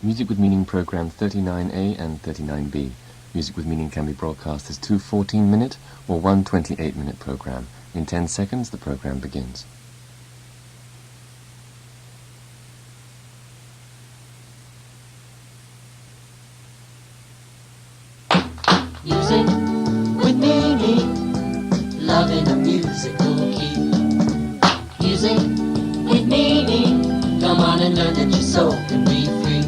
Music with Meaning program 39A and 39B. Music with Meaning can be broadcast as two 14-minute or one 28-minute program. In 10 seconds, the program begins. Music with meaning, love in a musical key. Music with meaning, come on and learn that your soul can be free.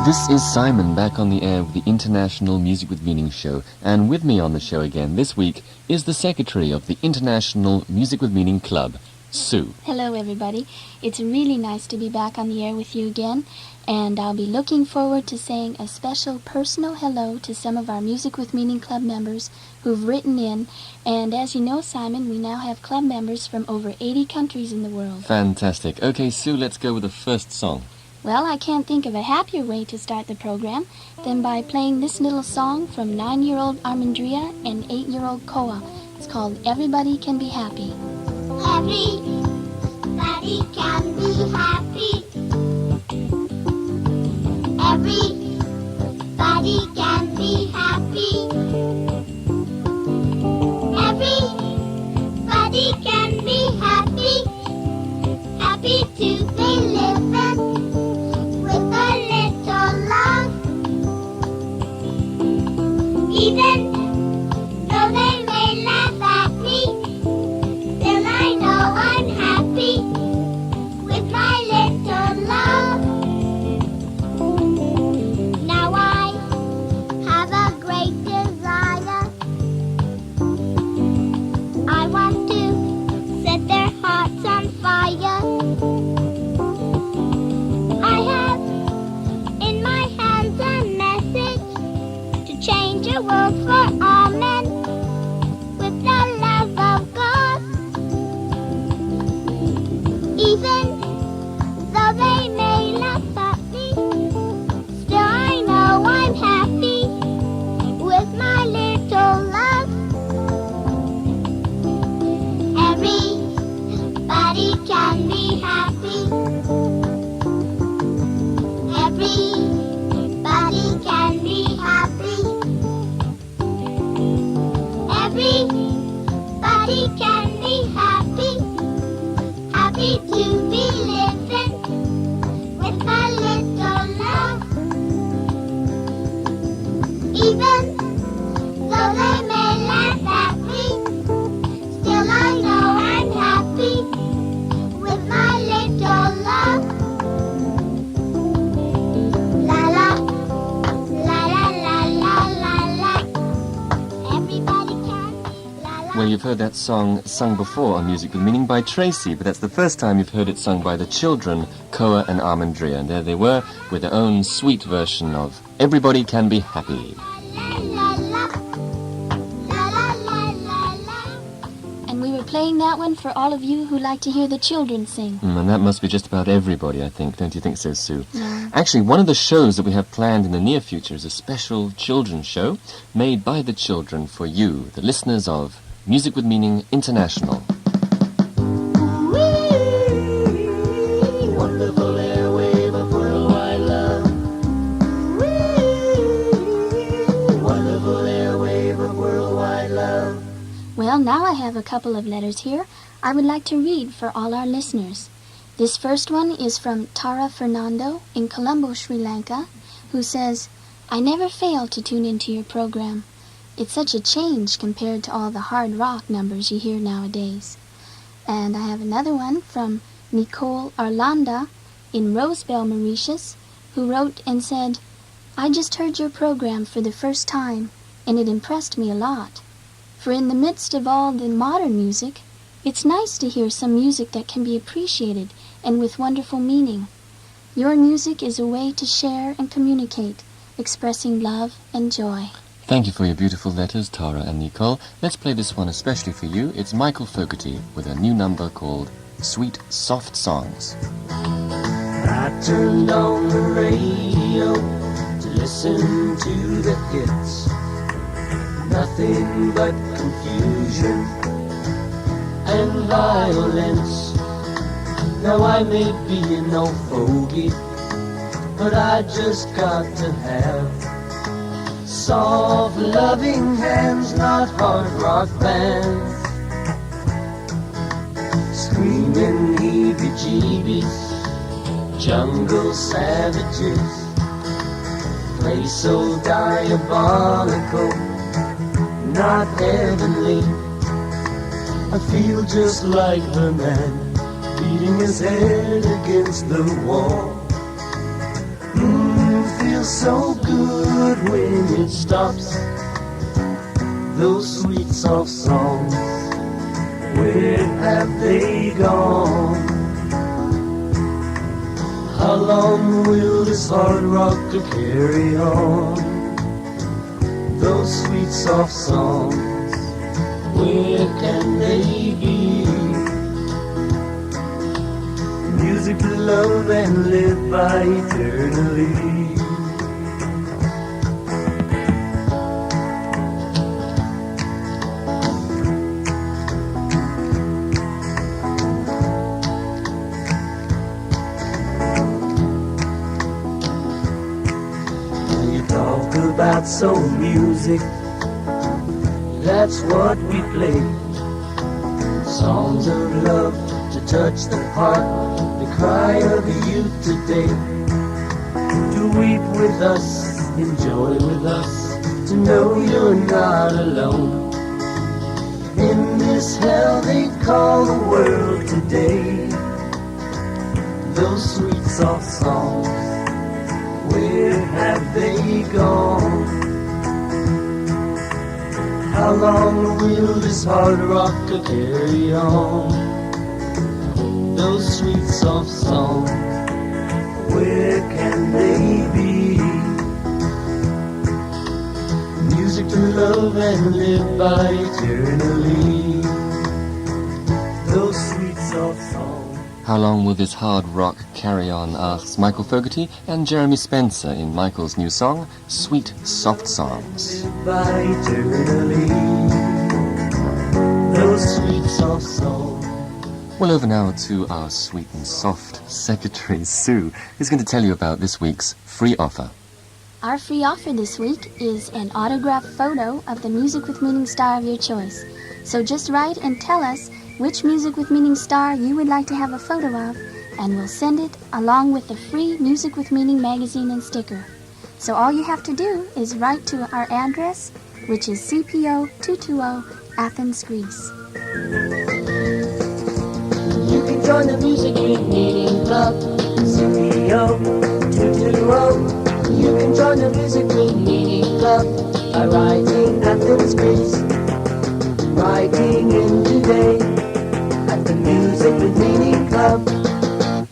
This is Simon back on the air with the International Music with Meaning show, and with me on the show again this week is the secretary of the International Music with Meaning Club, Sue. Hello everybody. It's really nice to be back on the air with you again, and I'll be looking forward to saying a special personal hello to some of our Music with Meaning Club members who've written in. And as you know, Simon, we now have club members from over 80 countries in the world. Fantastic. Okay, Sue, let's go with the first song. Well, I can't think of a happier way to start the program than by playing this little song from 9-year-old Armandria and 8-year-old Koa. It's called Everybody Can Be Happy. Everybody can be happy. Everybody can be happy. Everybody can be happy. Happy to be living with a little love. Even though they may laugh at me, still I know I'm happy with my little love. Now I have a great desire. I want to set their hearts on fire. I have in my hands a message to change a world for all men with the love of God. Even though they may laugh at me, still I know I'm happy with my little love. Everybody can be happy. Everybody can be happy. Everybody can be happy. Happy to be living with a little love. Even though they may laugh at me, still I know I'm happy with my little love. La la, la la la la la la. Everybody can be la la. Well, you've heard that song sung before on Music with Meaning by Tracy, but that's the first time you've heard it sung by the children, Koa and Armandria, and there they were with their own sweet version of Everybody Can Be Happy. La la la, la la la la la. And we were playing that one for all of you who like to hear the children sing. And that must be just about everybody, I think. Don't you think so, Sue? Yeah. Actually, one of the shows that we have planned in the near future is a special children's show made by the children for you, the listeners of Music with Meaning International. Wonderful airwave of worldwide love. Wonderful airwave of worldwide love. Well, now I have a couple of letters here I would like to read for all our listeners. This first one is from Tara Fernando in Colombo, Sri Lanka, who says, I never fail to tune into your program. It's such a change compared to all the hard rock numbers you hear nowadays. And I have another one from Nicole Arlanda in Rosebell, Mauritius, who wrote and said, I just heard your program for the first time, and it impressed me a lot. For in the midst of all the modern music, it's nice to hear some music that can be appreciated and with wonderful meaning. Your music is a way to share and communicate, expressing love and joy. Thank you for your beautiful letters, Tara and Nicole. Let's play this one especially for you. It's Michael Fogarty with a new number called Sweet Soft Songs. I turned on the radio to listen to the hits. Nothing but confusion and violence. Now I may be no fogey, but I just got to have soft, loving hands, not hard rock bands. Screaming heebie-jeebies, jungle savages, play so diabolical, not heavenly. I feel just like the man beating his head against the wall. Feels so good when it stops. Those sweet soft songs, where have they gone? How long will this hard rock carry on? Those sweet soft songs, where can they be? Music to love and live by eternally. About soul music, that's what we play. Songs of love to touch the heart, the cry of youth today. To weep with us, enjoy with us, to know you're not alone in this hell they call the world today. Those sweet soft songs, where have they gone? How long will this hard rock carry on? Those sweet soft songs, where can they be? Music to love and live by eternally. Those sweet soft songs. How long will this hard rock carry on, asks Michael Fogarty and Jeremy Spencer in Michael's new song, Sweet Soft Songs. Live by eternally. Those sweet soft songs. Well, over now to our sweet and soft secretary, Sue, who's going to tell you about this week's free offer. Our free offer this week is an autographed photo of the Music with Meaning star of your choice. So just write and tell us which Music with Meaning star you would like to have a photo of, and we'll send it along with the free Music with Meaning magazine and sticker. So all you have to do is write to our address, which is CPO 220 Athens, Greece. You can join the Music with Meaning Club, CPO 220. You can join the Music with Meaning Club by writing Athens Greece, writing in today at the Music with Meaning Club.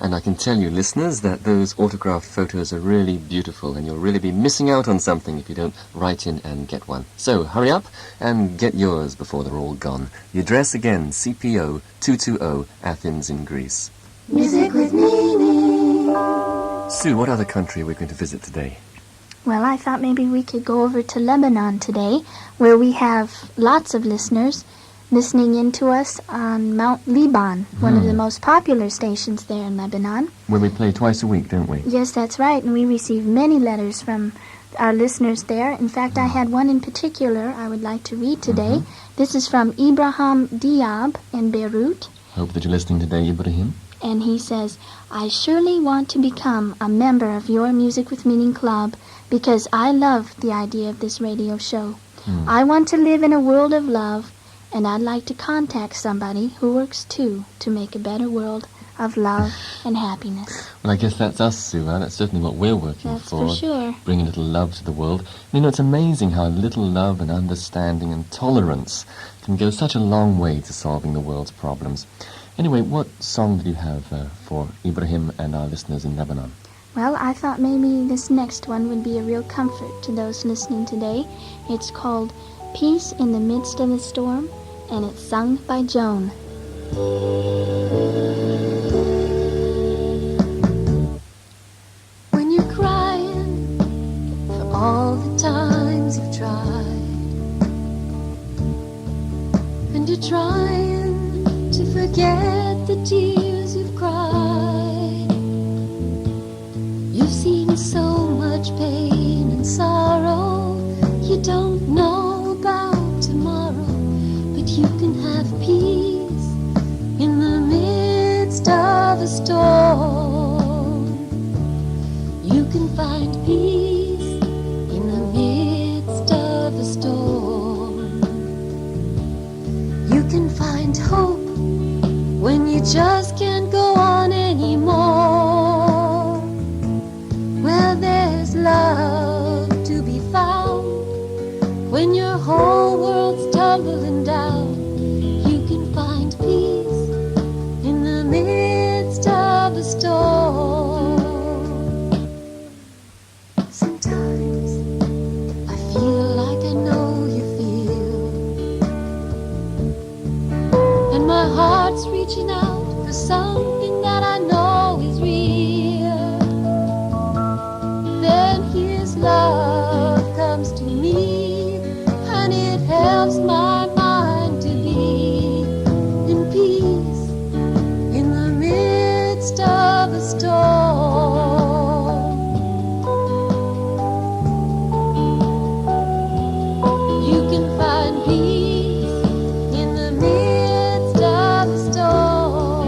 And I can tell you, listeners, that those autographed photos are really beautiful, and you'll really be missing out on something if you don't write in and get one. So hurry up and get yours before they're all gone. The address again, CPO 220 Athens in Greece. Music with Meaning. Sue, what other country are we going to visit today? Well, I thought maybe we could go over to Lebanon today, where we have lots of listeners listening in to us on Mount Liban, one of the most popular stations there in Lebanon. Where we play twice a week, don't we? Yes, that's right, and we receive many letters from our listeners there. In fact, I had one in particular I would like to read today. This is from Ibrahim Diab in Beirut. Hope that you're listening today, Ibrahim. And he says, I surely want to become a member of your Music with Meaning Club because I love the idea of this radio show. I want to live in a world of love, and I'd like to contact somebody who works too to make a better world of love and happiness. Well, I guess that's us, Sue. Huh? That's certainly what we're working That's for sure. Bring a little love to the world. You know, it's amazing how little love and understanding and tolerance can go such a long way to solving the world's problems. Anyway, what song did you have for Ibrahim and our listeners in Lebanon? Well, I thought maybe this next one would be a real comfort to those listening today. It's called Peace in the Midst of the Storm, and it's sung by Joan. When you're crying for all the times you've tried, and you're trying to forget the tears you've cried, You can have peace in the midst of a storm. You can find peace in the midst of a storm. You can find hope when you just can't go on anymore. Well, there's love to be found when your whole world's tumbling down. You can find peace in the midst of a storm. Sometimes I feel like I know you feel, and my heart's reaching out for something that I know is real. Then his love comes to me, and it helps my mind to be in peace in the midst of a storm. You can find peace in the midst of a storm.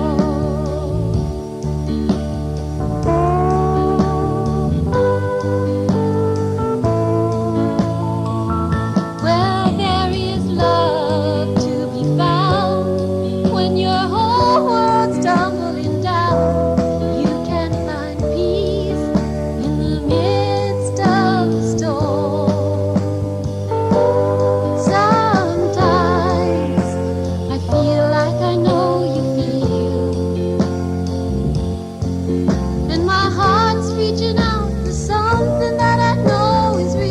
Well, there is love to be found when your whole world's tumbling down. You can find peace in the midst of a storm. Sometimes I feel like I know you feel, and my heart's reaching out for something that I know is real.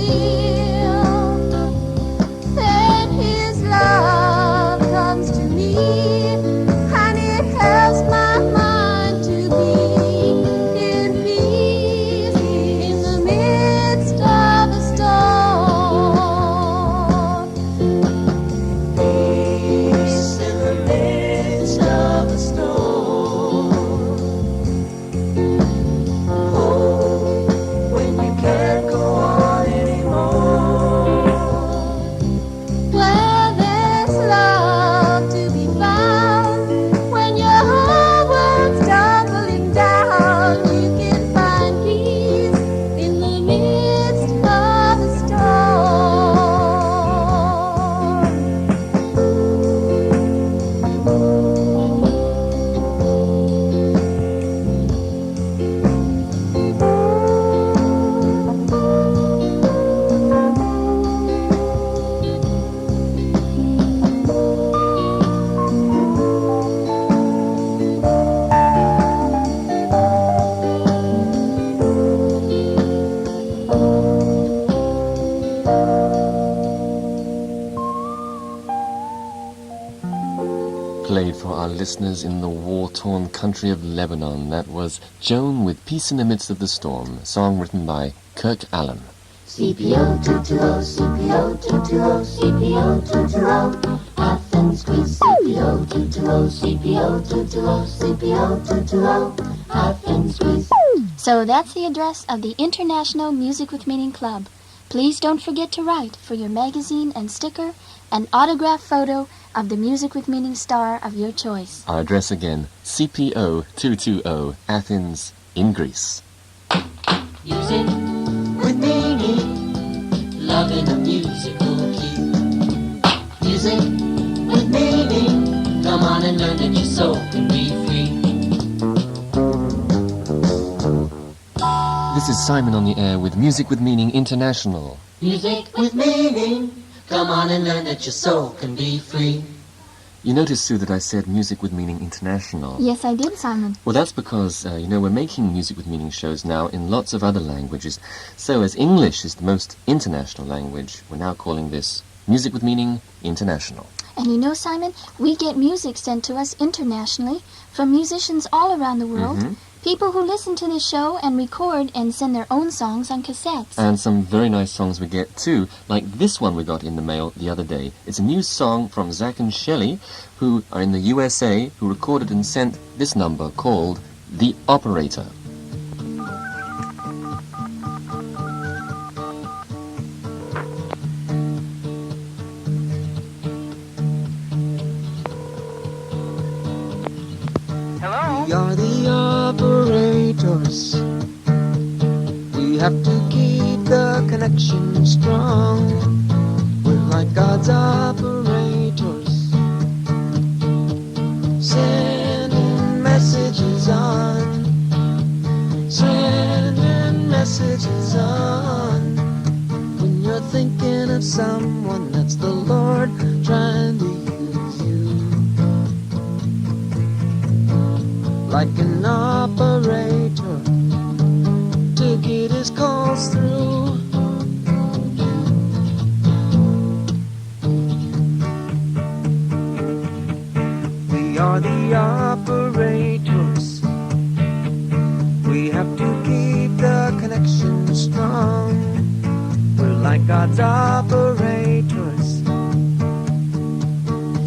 Then his love comes to me, and it helps my mind to be in peace in the midst of a storm. Peace in the midst of a storm. Hope when you can't go on anymore. Well, there's love to be found when your whole world's tumbling down. You can find peace in the midst of a storm. Played for our listeners in the war-torn country of Lebanon. That was Joan with Peace in the Midst of the Storm, a song written by Kirk Allen. CPO 220, CPO 220, CPO 220, Athens Greece. CPO 220, CPO 220, CPO 220, Athens Greece. So that's the address of the International Music with Meaning Club. Please don't forget to write for your magazine and sticker an autograph photo of the Music with Meaning star of your choice. Our address again, CPO 220, Athens in Greece. Music with meaning, love in a musical key. Music with meaning, come on and learn that your soul can be free. This is Simon on the air with Music with Meaning International. Music with meaning, come on and learn that your soul can be free. You noticed, Sue, that I said Music with Meaning International. Yes, I did, Simon. Well, that's because, we're making Music with Meaning shows now in lots of other languages. So as English is the most international language, we're now calling this Music with Meaning International. And you know, Simon, we get music sent to us internationally from musicians all around the world. Mm-hmm. People who listen to the show and record and send their own songs on cassettes. And some very nice songs we get too, like this one we got in the mail the other day. It's a new song from Zach and Shelley, who are in the USA, who recorded and sent this number called The Operator. operators. We have to keep the connection strong. We're like God's operators, sending messages on, sending messages on. When you're thinking of someone, that's the Lord trying to use you. Like an operator to get his calls through. We are the operators. We have to keep the connection strong. We're like God's operators,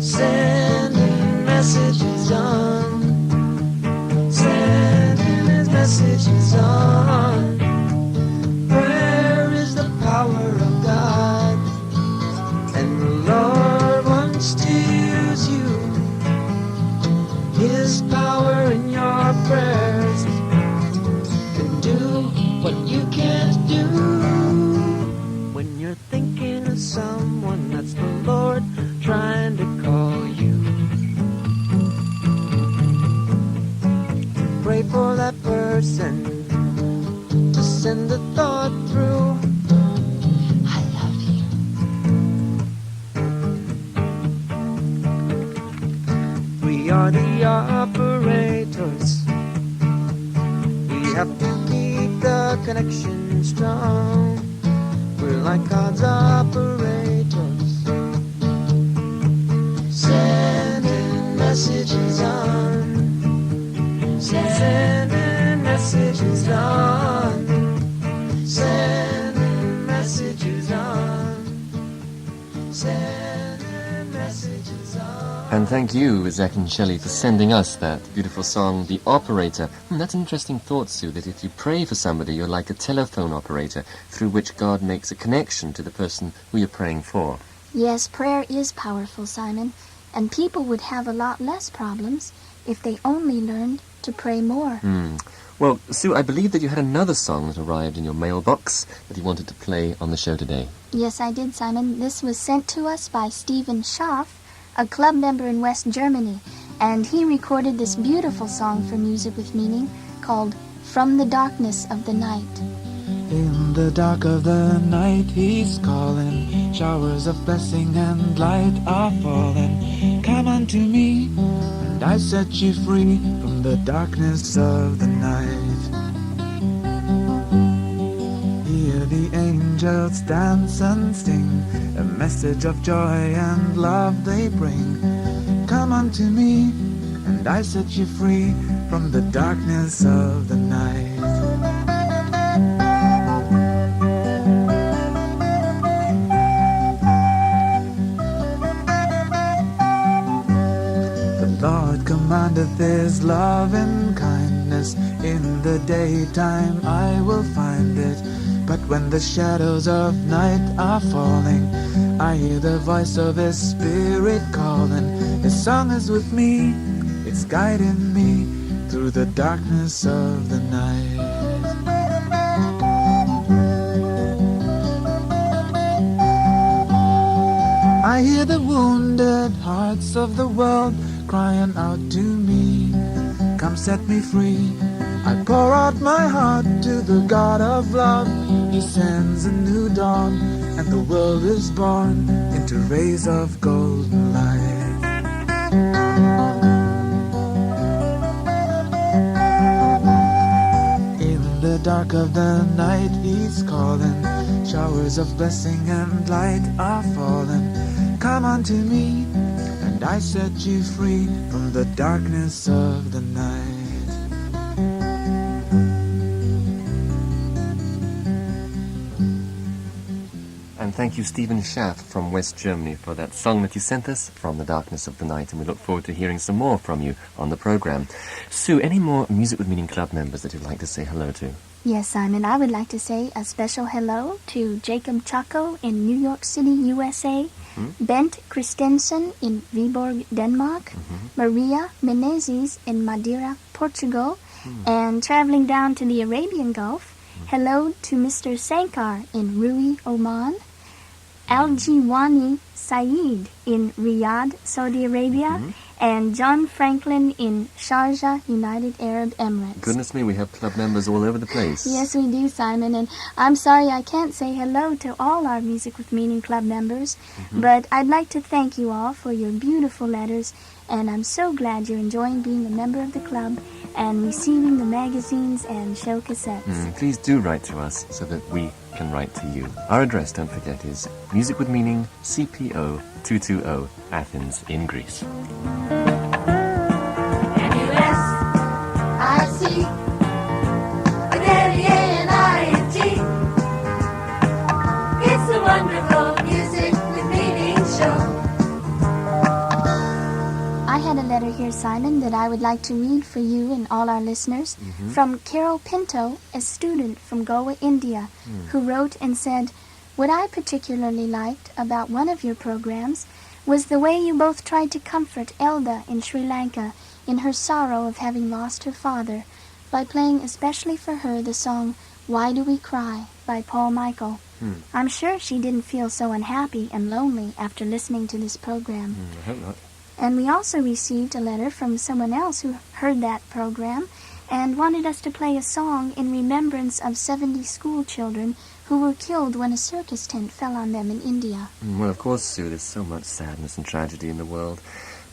sending messages on, sending his messages on. Prayer is the power of God, and the Lord wants to use you. His power in your prayers can do what you can't do. When you're thinking of someone, that's the Lord trying to call you. Pray for that person to send a thought through. I love you. We are the operators. We have to keep the connection strong. We're like God's operators, sending messages on, sending messages on, sending messages on, sending messages on. And thank you, Zach and Shelley, for sending us that beautiful song, The Operator. That's an interesting thought, Sue, that if you pray for somebody, you're like a telephone operator through which God makes a connection to the person who you're praying for. Yes, prayer is powerful, Simon, and people would have a lot less problems if they only learned to pray more. Well, Sue, I believe that you had another song that arrived in your mailbox that you wanted to play on the show today. Yes, I did, Simon. This was sent to us by Stephen Schaff, a club member in West Germany, and he recorded this beautiful song for Music with Meaning called From the Darkness of the Night. In the dark of the night he's calling, showers of blessing and light are falling. Come unto me, and I set you free from the darkness of the night. Hear the angels dance and sing, a message of joy and love they bring. Come unto me, and I set you free from the darkness of the night. Lord commandeth his love and kindness. In the daytime I will find it, but when the shadows of night are falling, I hear the voice of his spirit calling. His song is with me, it's guiding me through the darkness of the night. I hear the wounded hearts of the world crying out to me, come set me free. I pour out my heart to the God of love. He sends a new dawn, and the world is born into rays of golden light. In the dark of the night he's calling, showers of blessing and light are falling. Come unto me, and I set you free from the darkness of the night. And thank you, Stephen Schaff from West Germany, for that song that you sent us, From the Darkness of the Night, and we look forward to hearing some more from you on the program. Sue, any more Music with Meaning Club members that you'd like to say hello to? Yes, Simon, I would like to say a special hello to Jacob Chaco in New York City, USA, Bent Christensen in Viborg, Denmark, Maria Menezes in Madeira, Portugal, And traveling down to the Arabian Gulf, hello to Mr. Sankar in Rui, Oman, Al-Jiwani Saeed in Riyadh, Saudi Arabia, and John Franklin in Sharjah, United Arab Emirates. Goodness me, we have club members all over the place. Yes, we do, Simon, and I'm sorry I can't say hello to all our Music with Meaning Club members, but I'd like to thank you all for your beautiful letters, and I'm so glad you're enjoying being a member of the club and receiving the magazines and show cassettes. Please do write to us so that we can write to you. Our address, don't forget, is Music with Meaning, CPO 220, Athens in Greece. N-U-S-I-C with N-E-A-N-I-N-G. It's the wonderful Music with Meaning show. I had a letter here, Simon, that I would like to read for you and all our listeners from Carol Pinto, a student from Goa, India, who wrote and said, "What I particularly liked about one of your programs was the way you both tried to comfort Elda in Sri Lanka in her sorrow of having lost her father by playing especially for her the song Why Do We Cry by Paul Michael. I'm sure she didn't feel so unhappy and lonely after listening to this program." I hope not. And we also received a letter from someone else who heard that program and wanted us to play a song in remembrance of 70 school children who were killed when a circus tent fell on them in India. Well, of course, Sue, there's so much sadness and tragedy in the world.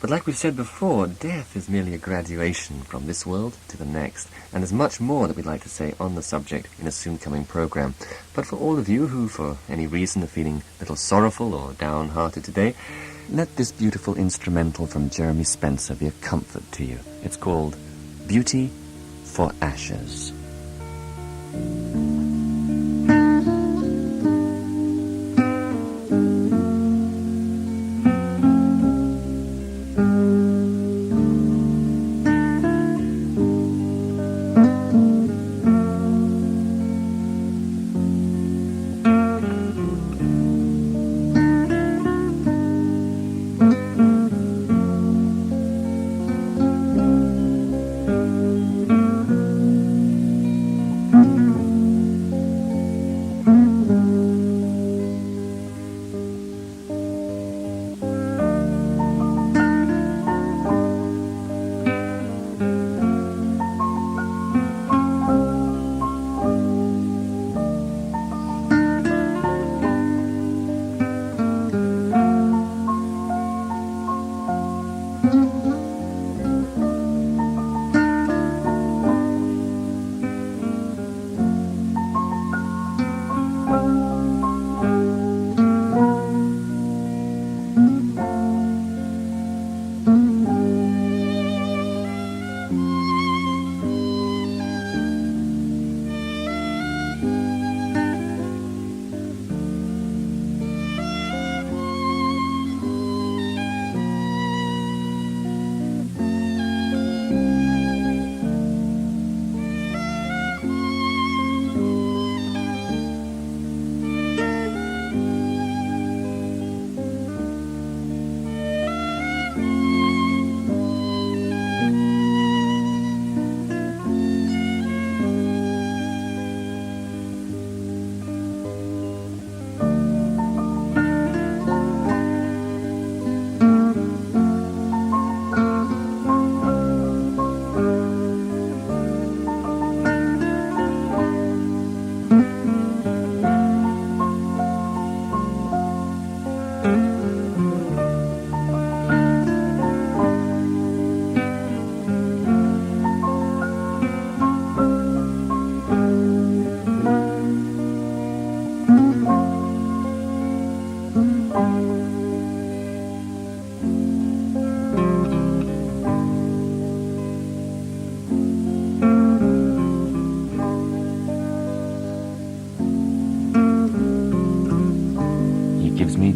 But like we've said before, death is merely a graduation from this world to the next. And there's much more that we'd like to say on the subject in a soon-coming program. But for all of you who, for any reason, are feeling a little sorrowful or downhearted today, let this beautiful instrumental from Jeremy Spencer be a comfort to you. It's called Beauty for Ashes.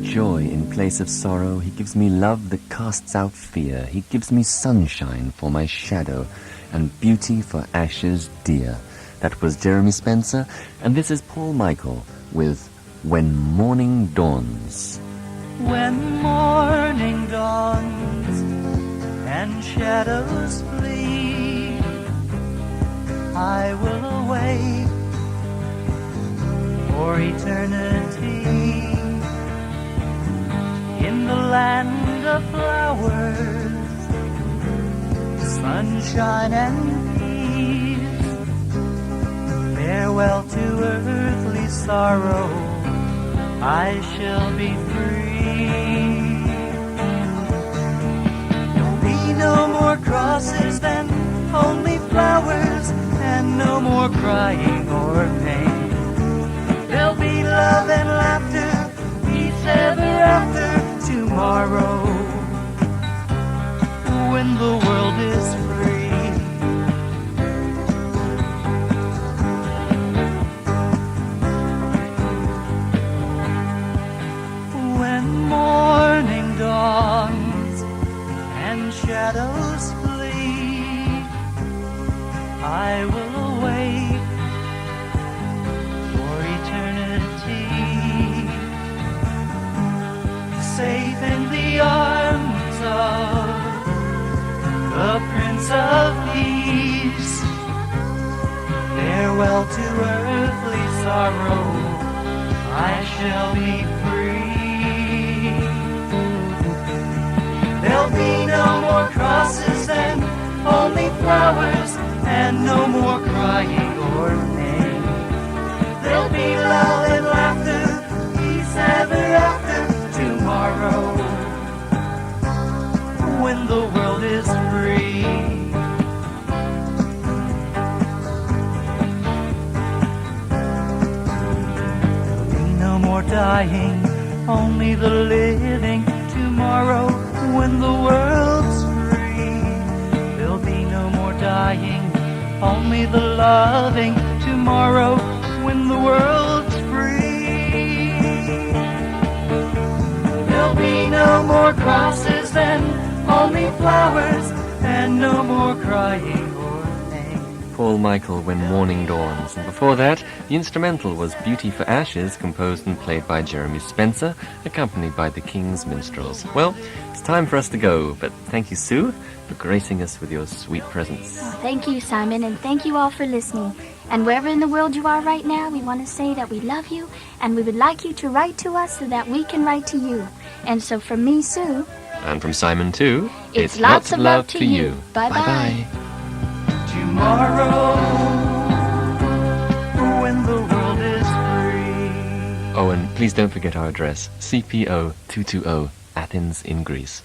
Joy in place of sorrow, he gives me love that casts out fear. He gives me sunshine for my shadow and beauty for ashes dear. That was Jeremy Spencer, and this is Paul Michael with When Morning Dawns. When morning dawns and shadows flee, I will await for eternity in the land of flowers, sunshine and peace. Farewell to earthly sorrow, I shall be free. There'll be no more crosses then, only flowers, and no more crying or pain. There'll be love and laughter, peace ever after, tomorrow, when the world is free. When morning dawns and shadows flee, I will awake for eternity, safe in the arms of the Prince of Peace. Farewell to earthly sorrow, I shall be free. There'll be no more crosses then, only flowers, and no more crying or pain. There'll be love and laughter, peace ever after, tomorrow, when the world is free. There'll be no more dying, only the living, tomorrow, when the world's free. There'll be no more dying, only the loving, tomorrow, when the world's free. There'll be no more crosses then, only flowers, and no more crying or pain. Paul Michael, When Morning Dawns. And before that, the instrumental was Beauty for Ashes, composed and played by Jeremy Spencer, accompanied by the King's Minstrels. Well, it's time for us to go, but thank you, Sue, for gracing us with your sweet presence. Thank you, Simon, and thank you all for listening. And wherever in the world you are right now, we want to say that we love you, and we would like you to write to us so that we can write to you. And so from me, Sue, And from Simon, too, it's lots of love to you. Bye-bye. Bye-bye. Tomorrow, when the world is free. Oh, and please don't forget our address, CPO 220, Athens in Greece.